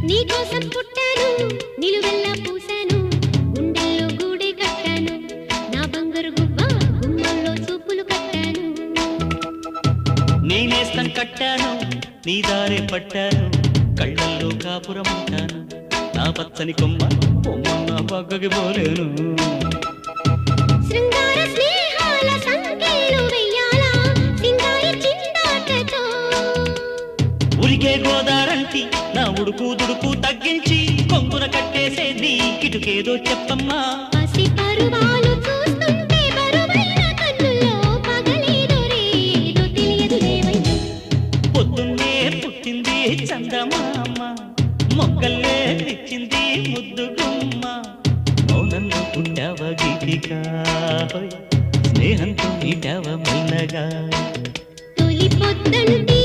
నీకోసం పుట్టాను నిలువెల్లా పూసాను గుండెల్లో గూడే కట్టాను నా బంగారు గువ్వ గుమ్మల్లో చూపులు కట్టాను నేనేస్తం కట్టాను నీ దారే పట్టాను కళ్ళల్లో కాపురం ఉంటాను నా పచ్చని కొమ్మ కొమ్మ పక్కకి పోలేను శృంగార స్నేహాల సంకేలు వెయ్యాలా సింగారి చిందాటతో ఉరికే గోదారంటి నా ఉడుకు దుడుకు తగ్గించి కొంగున కట్టేసేది కిటుకేదో చెప్పమ్మా పసి పరువాలు చూస్తుంటే బరువైన కన్నుల్లో పగలేదో రేదో తెలియదు లేవయ్యా పొద్దున్నే పుట్టింది చందమామ మొక్కల్లే తెచ్చింది ముద్దు గుమ్మ మౌనంలో పుట్టావ గీతిగా స్నేహంతో నీటావ మెల్లగా తొలి పొద్దంటి